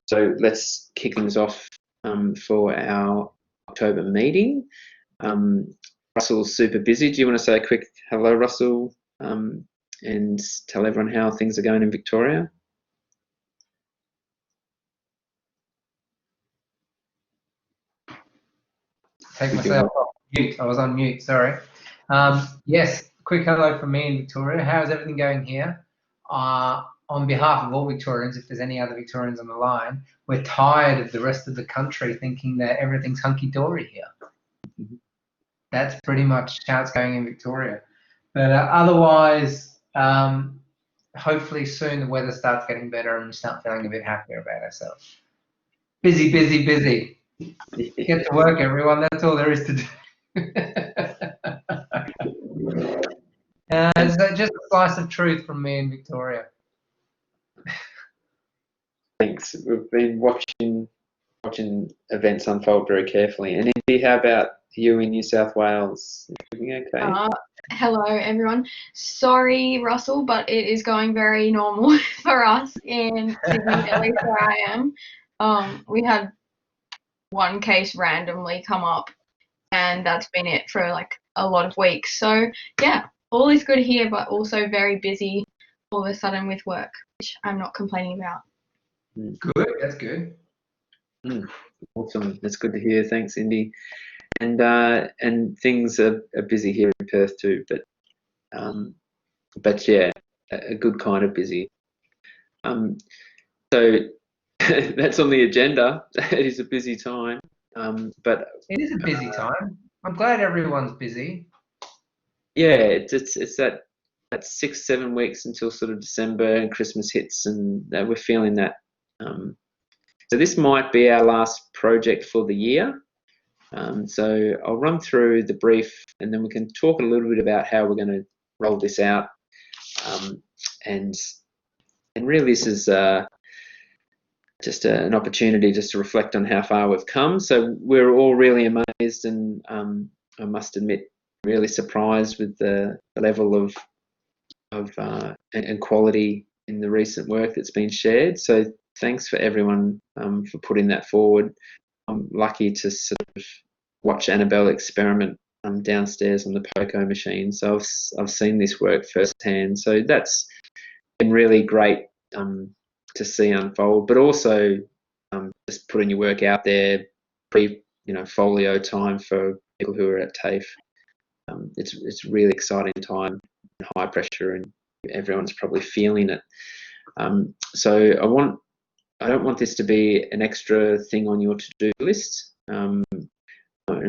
So let's kick things off for our October meeting. Russell's super busy. Do you want to say a quick hello, Russell, and tell everyone how things are going in Victoria? Take myself off mute. I was on mute, sorry. Yes, quick hello from me in Victoria. How's everything going here? On behalf of all Victorians, if there's any other Victorians on the line, we're tired of the rest of the country thinking that everything's hunky-dory here. Mm-hmm. That's pretty much how it's going in Victoria. But otherwise, hopefully soon the weather starts getting better and we start feeling a bit happier about ourselves. Busy, busy, busy. Get to work, everyone. That's all there is to do. So just a slice of truth from me in Victoria. Thanks. We've been watching events unfold very carefully. And Indy, how about you in New South Wales? Everything okay? Hello, everyone. Sorry, Russell, but it is going very normal for us in Sydney, at least where I am. We had one case randomly come up, and that's been it for like a lot of weeks. So yeah, all is good here, but also very busy all of a sudden with work, which I'm not complaining about. Good, that's good. Awesome, that's good to hear. Thanks, Indy. And things are busy here in Perth too, but yeah, a good kind of busy. So that's on the agenda. It is a busy time, but it is a busy time. I'm glad everyone's busy. Yeah, it's that 6-7 weeks until sort of December and Christmas hits, and we're feeling that. So this might be our last project for the year. So I'll run through the brief, and then we can talk a little bit about how we're going to roll this out. And really, this is just an opportunity just to reflect on how far we've come. So we're all really amazed, and I must admit, really surprised with the level of and quality in the recent work that's been shared. So thanks for everyone for putting that forward. I'm lucky to sort of watch Annabelle experiment downstairs on the Poco machine. So I've seen this work firsthand. So that's been really great to see unfold, but also just putting your work out there folio time for people who are at TAFE. It's a really exciting time, high pressure, and everyone's probably feeling it. So I don't want this to be an extra thing on your to-do list. And I'll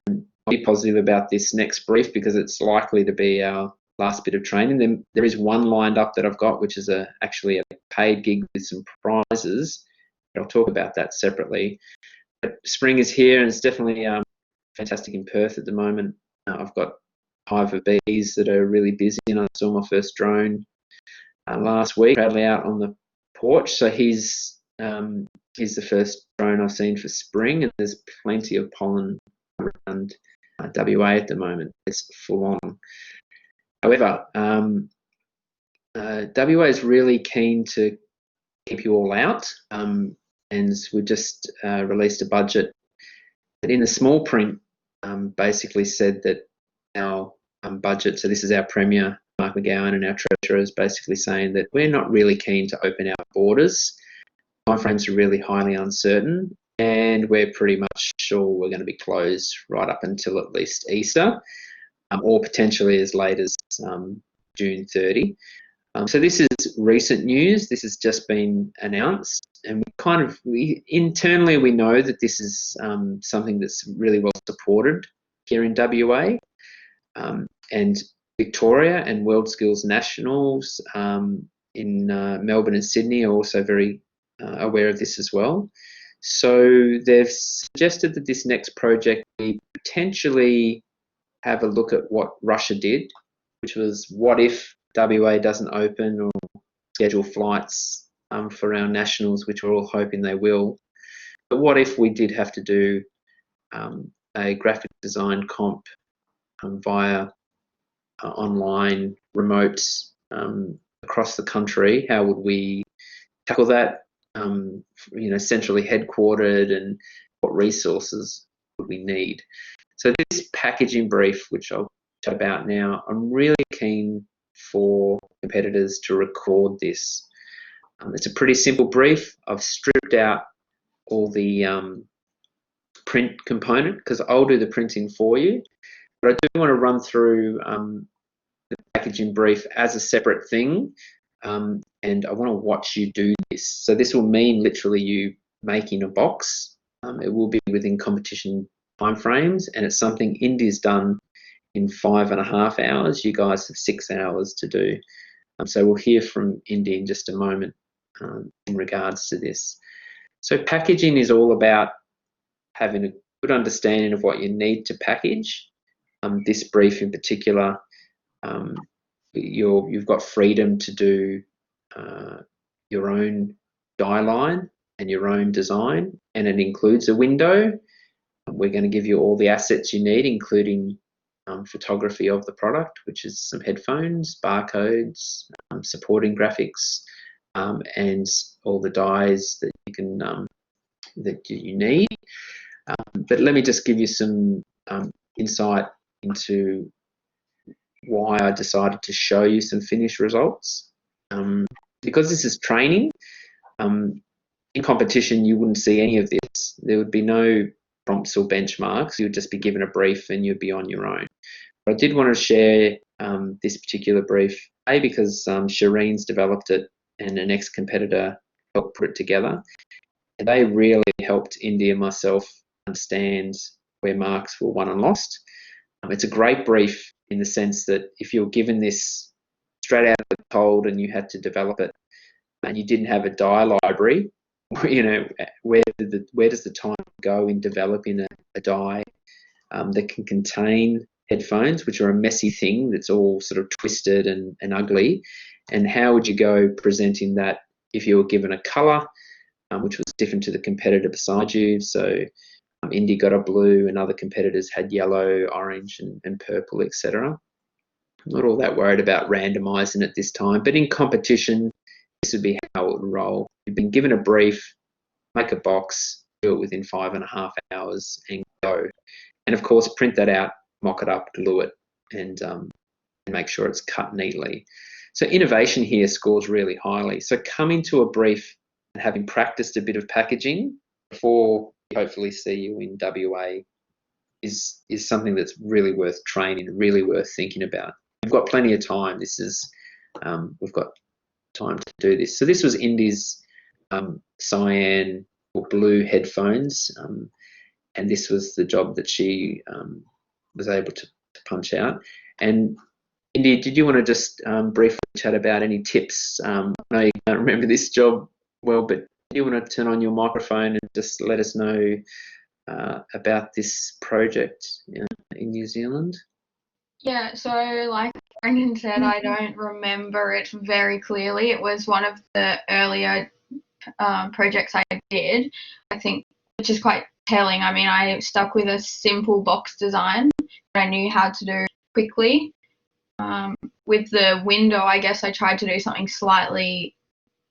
be positive about this next brief because it's likely to be our last bit of training. Then there is one lined up that I've got, which is actually a paid gig with some prizes. I'll talk about that separately. But spring is here, and it's definitely fantastic in Perth at the moment. I've got a hive of bees that are really busy, and I saw my first drone last week, proudly out on the porch. So he's the first drone I've seen for spring, and there's plenty of pollen around WA at the moment. It's full on. However, WA is really keen to keep you all out, and we just released a budget that in the small print basically said that our budget, so this is our Premier, Mark McGowan, and our Treasurer is basically saying that we're not really keen to open our borders. Timeframes are really highly uncertain, and we're pretty much sure we're going to be closed right up until at least Easter, or potentially as late as June 30. So this is recent news. This has just been announced, and internally we know that this is something that's really well supported here in WA, and Victoria and WorldSKILLS Nationals in Melbourne and Sydney are also very aware of this as well. So they've suggested that this next project we potentially have a look at what Russia did, which was what if WA doesn't open or schedule flights for our nationals, which we're all hoping they will. But what if we did have to do a graphic design comp via online remote across the country? How would we tackle that? centrally headquartered, and what resources would we need. So this packaging brief, which I'll chat about now, I'm really keen for competitors to record this. It's a pretty simple brief. I've stripped out all the print component because I'll do the printing for you, but I do want to run through the packaging brief as a separate thing, and I want to watch you do this. So this will mean literally you making a box. It will be within competition timeframes, and it's something Indy's done in 5.5 hours. You guys have 6 hours to do. So we'll hear from Indy in just a moment in regards to this. So packaging is all about having a good understanding of what you need to package. This brief in particular, you've got freedom to do your own die line and your own design, and it includes a window. We're going to give you all the assets you need, including photography of the product, which is some headphones, barcodes, supporting graphics, and all the dies that you can that you need. But let me just give you some insight into why I decided to show you some finished results. Because this is training, in competition you wouldn't see any of this. There would be no prompts or benchmarks. You would just be given a brief and you'd be on your own. But I did want to share this particular brief, because Shireen's developed it and an ex-competitor helped put it together. And they really helped Indy and myself understand where marks were won and lost. It's a great brief in the sense that if you're given this straight out of the cold and you had to develop it and you didn't have a die library, where does the time go in developing a die that can contain headphones, which are a messy thing that's all sort of twisted and ugly, and how would you go presenting that if you were given a colour which was different to the competitor beside you? So Indy got a blue and other competitors had yellow, orange and purple, etc. Not all that worried about randomising at this time, but in competition this would be how it would roll. You've been given a brief, make a box, do it within 5.5 hours and go. And of course print that out, mock it up, glue it, and make sure it's cut neatly. So innovation here scores really highly. So coming to a brief and having practiced a bit of packaging before we hopefully see you in WA is something that's really worth training, really worth thinking about. We've got plenty of time. We've got time to do this. So this was Indy's cyan or blue headphones, and this was the job that she was able to punch out. And Indy, did you want to just briefly chat about any tips? I know you can't remember this job well, but do you want to turn on your microphone and just let us know about this project in New Zealand? Yeah, so like Brendan said, I don't remember it very clearly. It was one of the earlier projects I did, I think, which is quite telling. I mean, I stuck with a simple box design that I knew how to do quickly. With the window, I guess I tried to do something slightly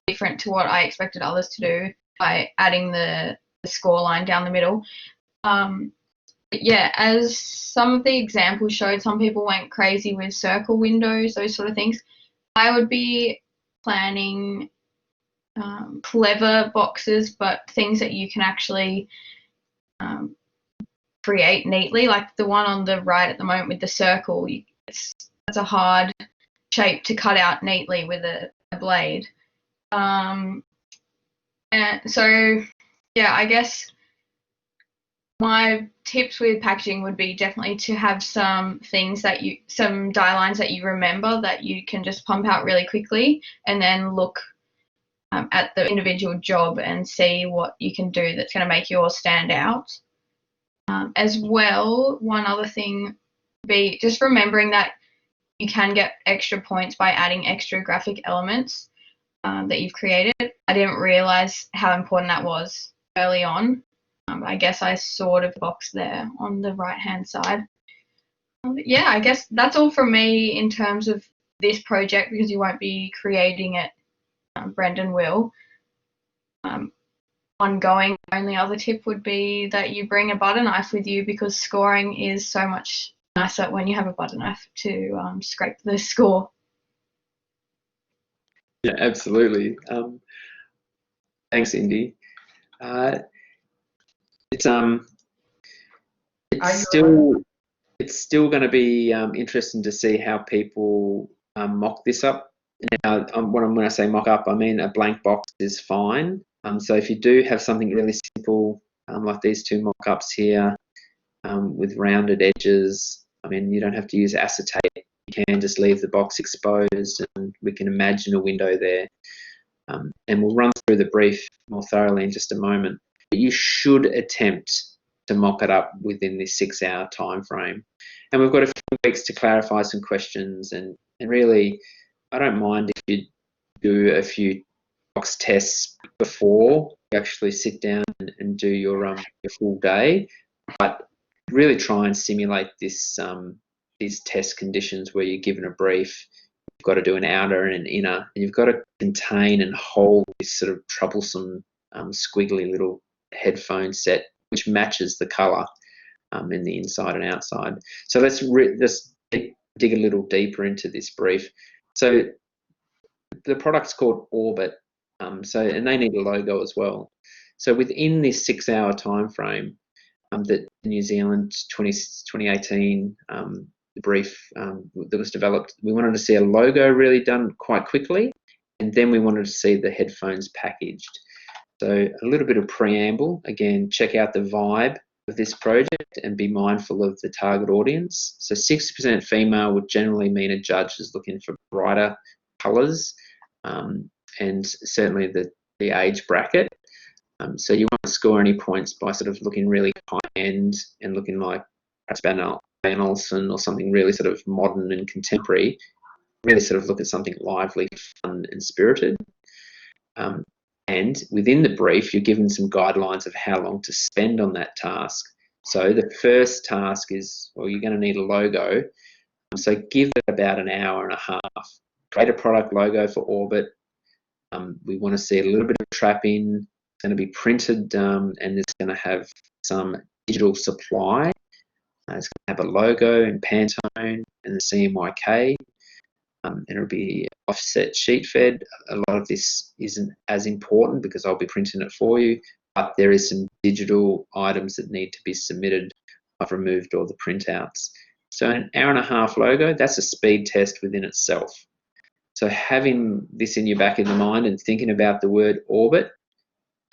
different to what I expected others to do by adding the score line down the middle. But yeah, as some of the examples showed, some people went crazy with circle windows, those sort of things. I would be planning clever boxes, but things that you can actually create neatly, like the one on the right at the moment with the circle. It's a hard shape to cut out neatly with a blade. And so, yeah, I guess my tips with packaging would be definitely to have some die lines that you remember that you can just pump out really quickly, and then look at the individual job and see what you can do that's going to make yours stand out. As well, one other thing would be just remembering that you can get extra points by adding extra graphic elements that you've created. I didn't realise how important that was early on. I guess I sort of boxed there on the right-hand side. Yeah, I guess that's all from me in terms of this project, because you won't be creating it. Brendan will. ongoing. The only other tip would be that you bring a butter knife with you, because scoring is so much nicer when you have a butter knife to scrape the score. Yeah, absolutely. Thanks, Indy. It's still going to be interesting to see how people mock this up. Now, when I say mock up, I mean a blank box is fine. So if you do have something really simple, like these two mock-ups here, with rounded edges, I mean, you don't have to use acetate. You can just leave the box exposed, and we can imagine a window there. And we'll run through the brief more thoroughly in just a moment. But you should attempt to mock it up within this 6-hour time frame. And we've got a few weeks to clarify some questions, and really, I don't mind if you do a few box tests before you actually sit down and do your full day, but really try and simulate this these test conditions where you're given a brief. You've got to do an outer and an inner, and you've got to contain and hold this sort of troublesome squiggly little headphone set which matches the colour in the inside and outside. So let's dig a little deeper into this brief. So the product's called Orbit, and they need a logo as well. So within this 6-hour time frame that New Zealand 2018 the brief that was developed, we wanted to see a logo really done quite quickly, and then we wanted to see the headphones packaged. So a little bit of preamble. Again, check out the vibe of this project and be mindful of the target audience. So 60% female would generally mean a judge is looking for brighter colours, and certainly the age bracket. So you won't score any points by sort of looking really high-end and looking like perhaps Van Olsen or something really sort of modern and contemporary. Really sort of look at something lively, fun and spirited. And within the brief, you're given some guidelines of how long to spend on that task. So the first task is, well, you're going to need a logo. So give it about an hour and a half. Create a product logo for Orbit. We want to see a little bit of trapping. It's going to be printed, and it's going to have some digital supply. It's going to have a logo in Pantone and the CMYK. And it'll be offset sheet fed. A lot of this isn't as important because I'll be printing it for you, but there is some digital items that need to be submitted. I've removed all the printouts. So an hour and a half logo, that's a speed test within itself. So having this in your back of the mind and thinking about the word Orbit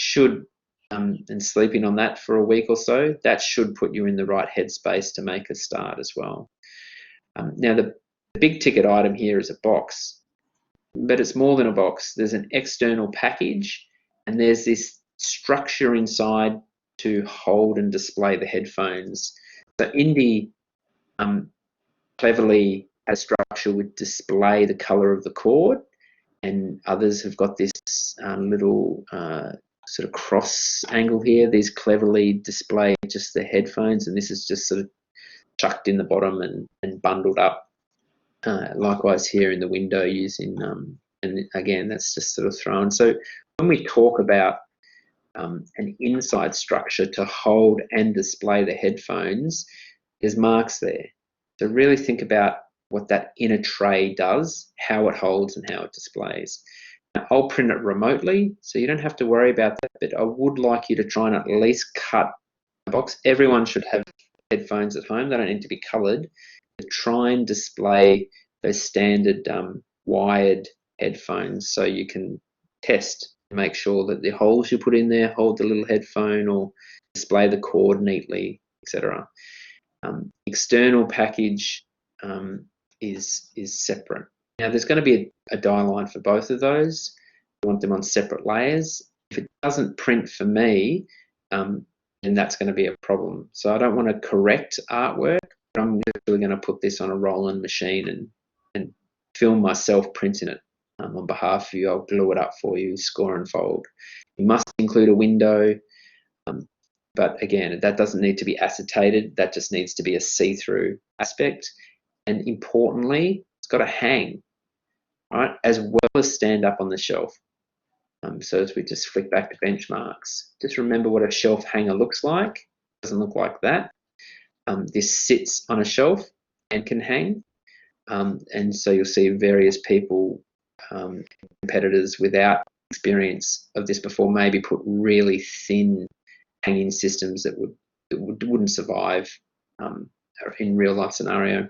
should, and sleeping on that for a week or so, that should put you in the right headspace to make a start as well. Now the big ticket item here is a box, but it's more than a box. There's an external package, and there's this structure inside to hold and display the headphones. So Indy cleverly has structure would display the color of the cord, and others have got this little sort of cross angle here. These cleverly display just the headphones, and this is just sort of chucked in the bottom and bundled up. Likewise here in the window using, and again, that's just sort of thrown. So when we talk about an inside structure to hold and display the headphones, there's marks there. So really think about what that inner tray does, how it holds and how it displays. Now, I'll print it remotely, so you don't have to worry about that, but I would like you to try and at least cut a box. Everyone should have headphones at home. They don't need to be coloured. To try and display those standard wired headphones so you can test, make sure that the holes you put in there hold the little headphone or display the cord neatly, etc. External package is separate. Now there's going to be a die line for both of those. You want them on separate layers. If it doesn't print for me, then that's going to be a problem. So I don't want to correct artwork. I'm literally going to put this on a rolling machine and film myself printing it on behalf of you. I'll glue it up for you, score and fold. You must include a window, but again, that doesn't need to be acetated. That just needs to be a see-through aspect. And importantly, it's got to hang, right, as well as stand up on the shelf. So as we just flick back to benchmarks, just remember what a shelf hanger looks like. It doesn't look like that. This sits on a shelf and can hang. And so you'll see various people, competitors without experience of this before, maybe put really thin hanging systems that wouldn't survive in real life scenario.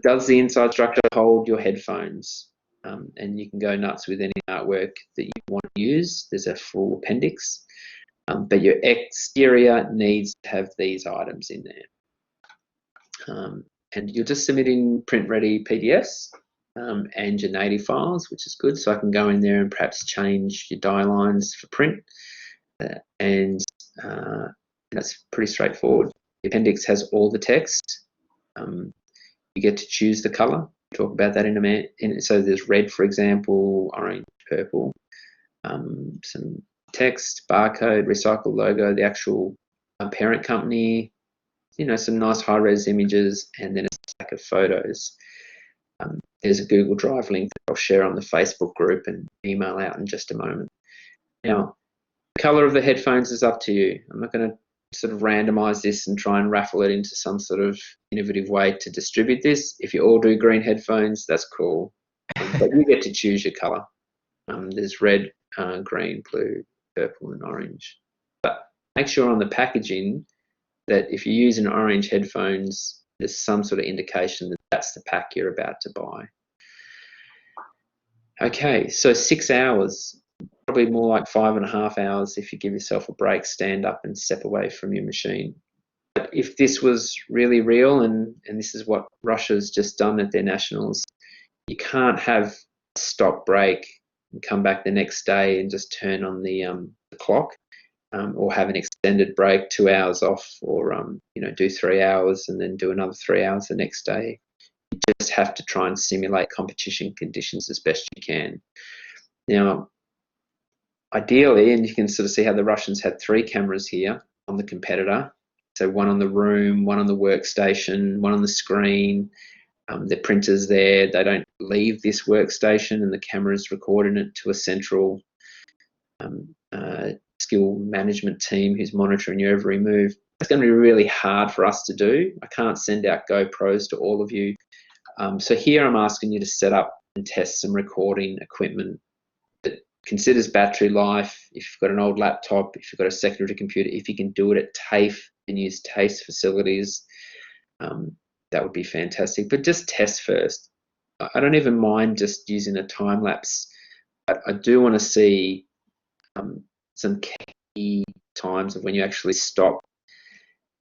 Does the inside structure hold your headphones? And you can go nuts with any artwork that you want to use. There's a full appendix. But your exterior needs to have these items in there. And you're just submitting print-ready PDFs and your native files, which is good. So I can go in there and perhaps change your die lines for print. And that's pretty straightforward. The appendix has all the text. You get to choose the color. Talk about that in a minute. So there's red, for example, orange, purple, some text, barcode, recycled logo, the actual parent company, some nice high-res images, and then a stack of photos. There's a Google Drive link that I'll share on the Facebook group and email out in just a moment. Now, the color of the headphones is up to you. I'm not going to sort of randomize this and try and raffle it into some sort of innovative way to distribute this. If you all do green headphones, that's cool. But you get to choose your color. There's red, green, blue, purple, and orange. But make sure on the packaging that if you're using orange headphones, there's some sort of indication that that's the pack you're about to buy. Okay, so 6 hours. Probably more like 5.5 hours if you give yourself a break, stand up and step away from your machine. But if this was really real, and this is what Russia's just done at their nationals, you can't have a stop break and come back the next day and just turn on the clock, or have an extended break, 2 hours off, or do 3 hours and then do another 3 hours the next day. You just have to try and simulate competition conditions as best you can. Now, ideally, and you can sort of see how the Russians had 3 cameras here on the competitor. So one on the room, one on the workstation, one on the screen. The printers there, they don't leave this workstation, and the camera's recording it to a central skill management team who's monitoring your every move. It's going to be really hard for us to do. I can't send out GoPros to all of you. So here I'm asking you to set up and test some recording equipment that considers battery life. If you've got an old laptop, if you've got a secondary computer, if you can do it at TAFE and use TAFE's facilities, that would be fantastic. But just test first. I don't even mind just using a time lapse, but I do want to see some key times of when you actually stop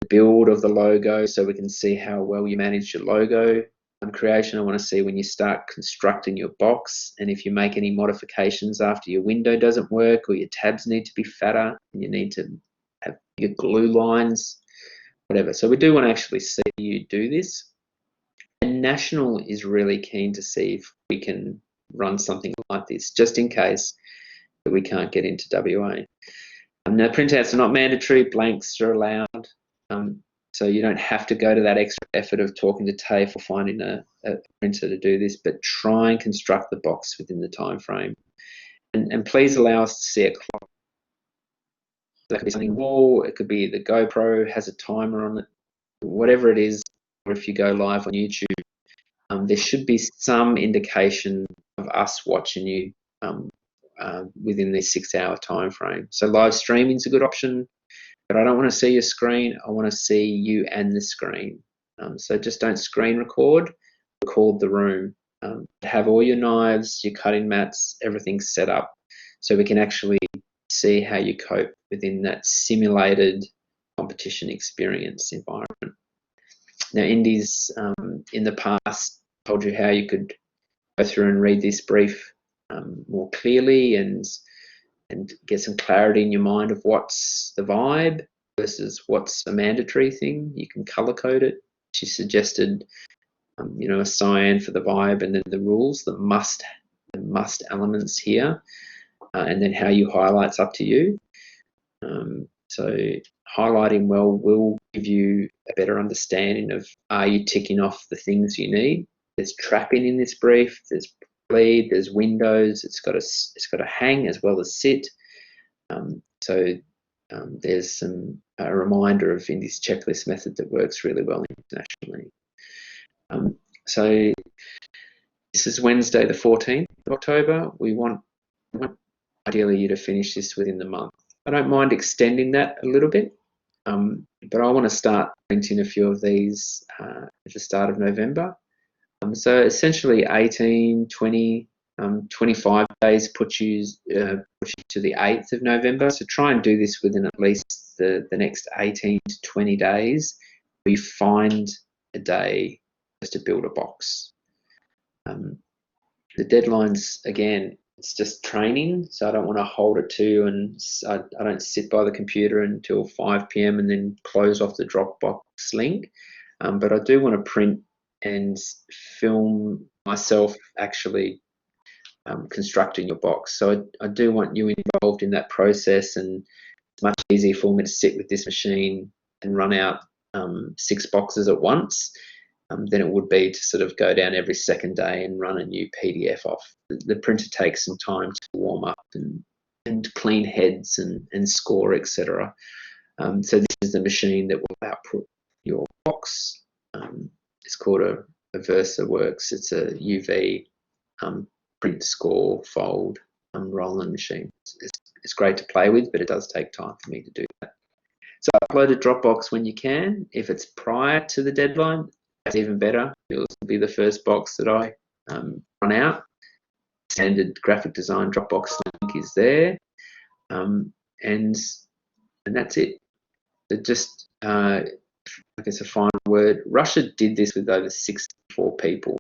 the build of the logo, so we can see how well you manage your logo creation. I want to see when you start constructing your box, and if you make any modifications after your window doesn't work, or your tabs need to be fatter and you need to have your glue lines, whatever. So we do want to actually see you do this. And National is really keen to see if we can run something like this, just in case that we can't get into WA. Now, printouts are not mandatory, blanks are allowed. So you don't have to go to that extra effort of talking to TAFE or finding a printer to do this, but try and construct the box within the time frame. And please allow us to see a clock. That could be something wall, it could be the GoPro has a timer on it, whatever it is, or if you go live on YouTube, there should be some indication of us watching you within this 6 hour time frame. So live streaming is a good option, but I don't want to see your screen. I want to see you and the screen. So just don't screen record the room. Have all your knives, your cutting mats, everything set up so we can actually see how you cope within that simulated competition experience environment. Now, Indy's in the past told you how you could go through and read this brief more clearly and get some clarity in your mind of what's the vibe versus what's a mandatory thing. You can color code it. She suggested, a cyan for the vibe, and then the rules, the must elements here, and then how you highlight's up to you. So highlighting well will give you a better understanding of, are you ticking off the things you need? There's trapping in this brief. There's bleed. There's windows. It's got to hang as well as sit. There's a reminder of Indy's checklist method that works really well internationally. So this is Wednesday, the 14th of October. We want ideally you to finish this within the month. I don't mind extending that a little bit, but I want to start printing a few of these at the start of November. So essentially 18, 20, 25 days puts you to the 8th of November. So try and do this within at least the next 18 to 20 days where you find a day just to build a box. The deadlines, again, it's just training, so I don't want to hold it to you, and I don't sit by the computer until 5 p.m. and then close off the Dropbox link. But I do want to print and film myself actually constructing your box. So I do want you involved in that process, and it's much easier for me to sit with this machine and run out 6 boxes at once than it would be to sort of go down every second day and run a new PDF off. The printer takes some time to warm up and clean heads and score, etc. So this is the machine that will output your box. It's called a VersaWorks. It's a UV print, score, fold, rolling machine. It's great to play with, but it does take time for me to do that. So upload a Dropbox when you can. If it's prior to the deadline, that's even better. It'll be the first box that I run out. Standard graphic design Dropbox link is there, and that's it. It just, I guess, a final word. Russia did this with over 64 people,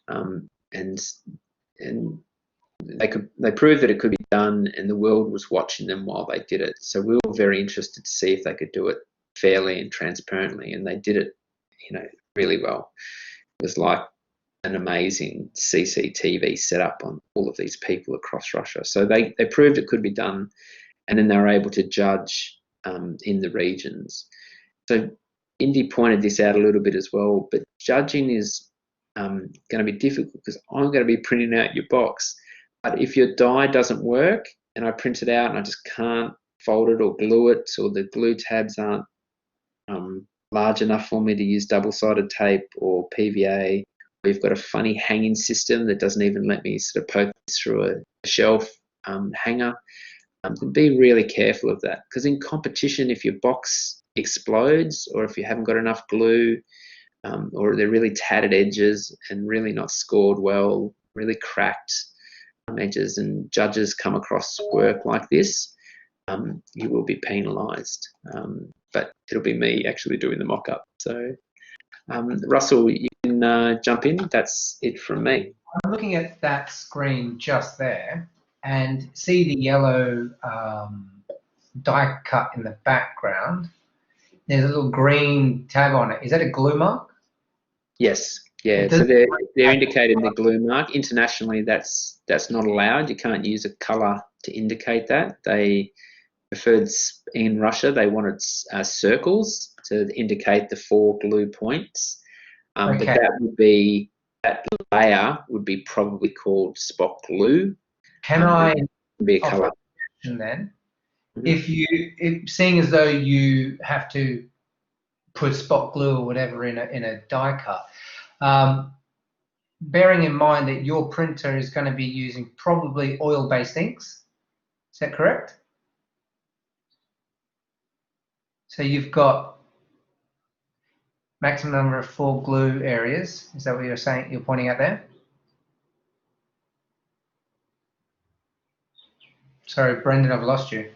and they proved that it could be done, and the world was watching them while they did it. So we were very interested to see if they could do it fairly and transparently, and they did it, really well. It was like an amazing CCTV setup on all of these people across Russia. So they proved it could be done, and then they were able to judge in the regions. So Indy pointed this out a little bit as well, but judging is going to be difficult because I'm going to be printing out your box. But if your die doesn't work and I print it out and I just can't fold it or glue it, or the glue tabs aren't large enough for me to use double-sided tape or PVA, or you've got a funny hanging system that doesn't even let me sort of poke this through a shelf hanger, be really careful of that, because in competition, if your box explodes or if you haven't got enough glue, or they're really tattered edges and really not scored well, really cracked edges, and judges come across work like this, you will be penalised. But it'll be me actually doing the mock-up. So Russell, you can jump in. That's it from me. I'm looking at that screen just there and see the yellow die cut in the background. There's a little green tab on it. Is that a glue mark? Yes. Yeah. So they're indicating the glue mark. Internationally, that's not allowed. You can't use a colour to indicate that. They preferred, in Russia, they wanted circles to indicate the 4 glue points. But that layer would be probably called spot glue. Can I be a colour then? Mm-hmm. Seeing as though you have to put spot glue or whatever in a die cut, bearing in mind that your printer is going to be using probably oil-based inks, is that correct? So you've got maximum number of 4 glue areas. Is that what you're saying? You're pointing out there? Sorry, Brendan, I've lost you.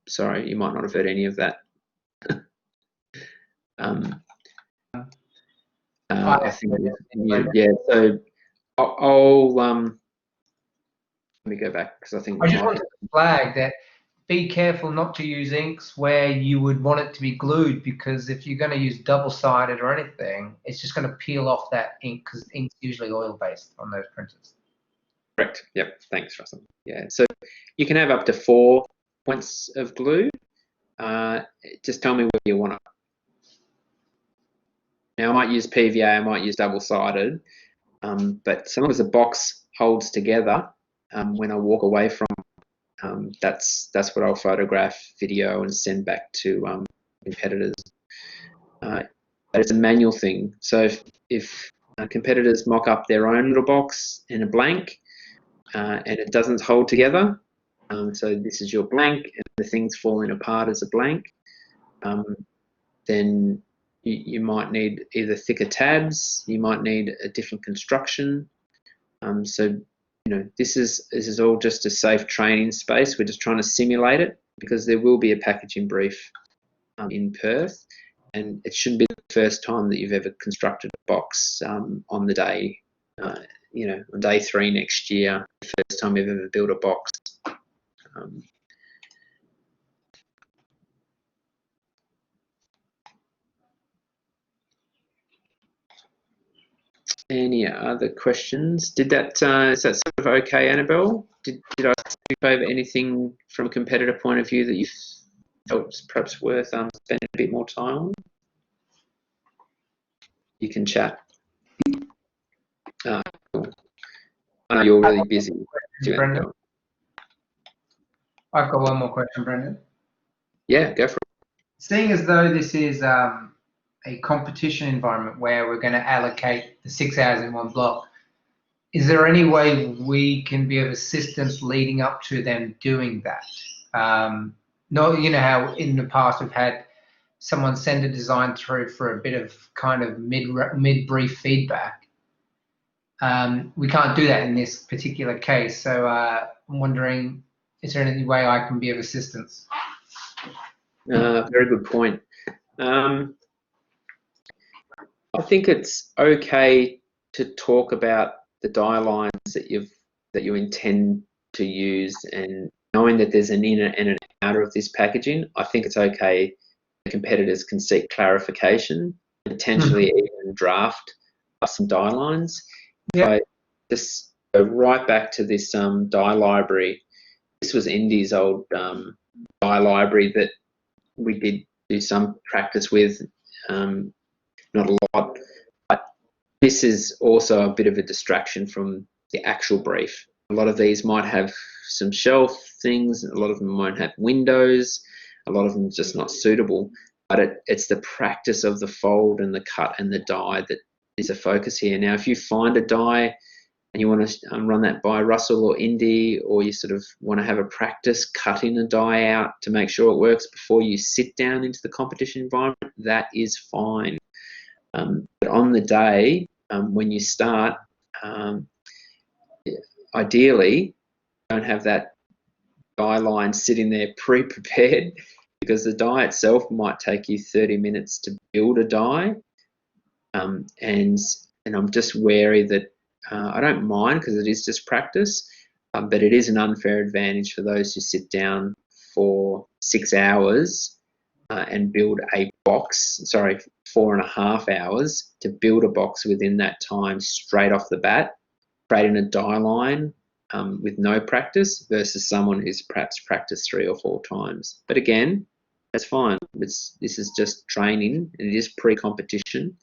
Sorry, you might not have heard any of that. I think yeah. So I'll let me go back because I think I just wanted to flag that. Be careful not to use inks where you would want it to be glued, because if you're going to use double-sided or anything, it's just going to peel off that ink, because ink's usually oil-based on those printers. Correct. Yep. Thanks, Russell. Yeah. So you can have up to 4 points of glue. Just tell me where you want it. Now I might use PVA, I might use double-sided, but so long as the box holds together, when I walk away from, that's what I'll photograph, video, and send back to competitors. But it's a manual thing. So if competitors mock up their own little box in a blank, and it doesn't hold together, so this is your blank, and the thing's falling apart as a blank, then you might need either thicker tabs, you might need a different construction. So this is all just a safe training space. We're just trying to simulate it, because there will be a packaging brief in Perth, and it shouldn't be the first time that you've ever constructed a box on the day, on day 3 next year, the first time you've ever built a box. Any other questions? Is that sort of okay, Annabelle? Did I skip over anything from a competitor point of view that you felt was perhaps worth spending a bit more time on? You can chat. Cool. I know you're really busy. Brendan. I've got one more question, Brendan. Yeah, go for it. Seeing as though this is a competition environment where we're going to allocate the 6 hours in one block, is there any way we can be of assistance leading up to them doing that? No, you know how in the past we've had someone send a design through for a bit of kind of mid-brief feedback. We can't do that in this particular case, so I'm wondering, is there any way I can be of assistance? Very good point. I think it's okay to talk about the die lines that you intend to use, and knowing that there's an inner and an outer of this packaging. I think it's okay. The competitors can seek clarification, potentially even draft some die lines. If I just go right back to this die library. This was Indy's old die library that we did do some practice with. Not a lot, but this is also a bit of a distraction from the actual brief. A lot of these might have some shelf things, a lot of them might have windows, a lot of them just not suitable, but it's the practice of the fold and the cut and the die that is a focus here. Now, if you find a die and you want to run that by Russell or Indy, or you sort of want to have a practice cutting a die out to make sure it works before you sit down into the competition environment, that is fine. But on the day, when you start, ideally, don't have that die line sitting there pre-prepared, because the die itself might take you 30 minutes to build a die. And I'm just wary that I don't mind, because it is just practice, but it is an unfair advantage for those who sit down for 6 hours and build a box, 4.5 hours to build a box within that time straight off the bat, creating a die line with no practice, versus someone who's perhaps practiced 3 or 4 times. But again, that's fine. This is just training, and it is pre-competition.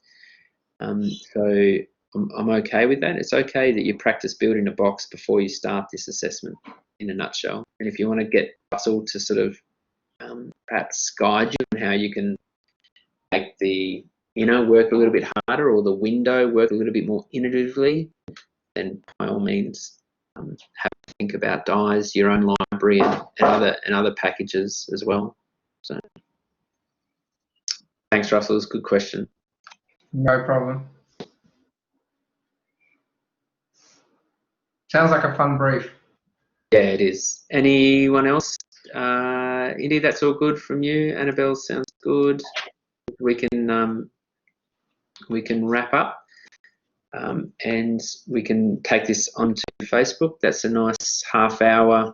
So I'm okay with that. It's okay that you practice building a box before you start this assessment, in a nutshell. And if you want to get Russell to sort of perhaps guide you on how you can make the inner work a little bit harder, or the window work a little bit more innovatively, then by all means have to think about dies, your own library, and other packages as well. So thanks, Russell. It's a good question. No problem. Sounds like a fun brief. Yeah, it is. Anyone else Indy, that's all good from you. Annabelle, sounds good. We can wrap up, and we can take this onto Facebook. That's a nice half hour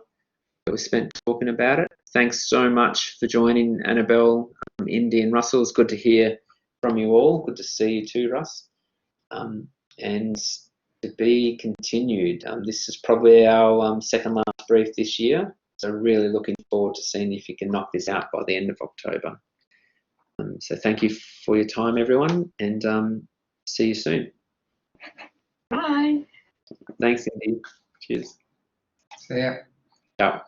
that we spent talking about it. Thanks so much for joining, Annabelle, Indy, and Russell. It's good to hear from you all. Good to see you too, Russ. And to be continued. This is probably our second last brief this year, so really looking forward to seeing if you can knock this out by the end of October. So thank you for your time, everyone, and see you soon. Bye. Thanks, Indy. Cheers. See ya. Ciao.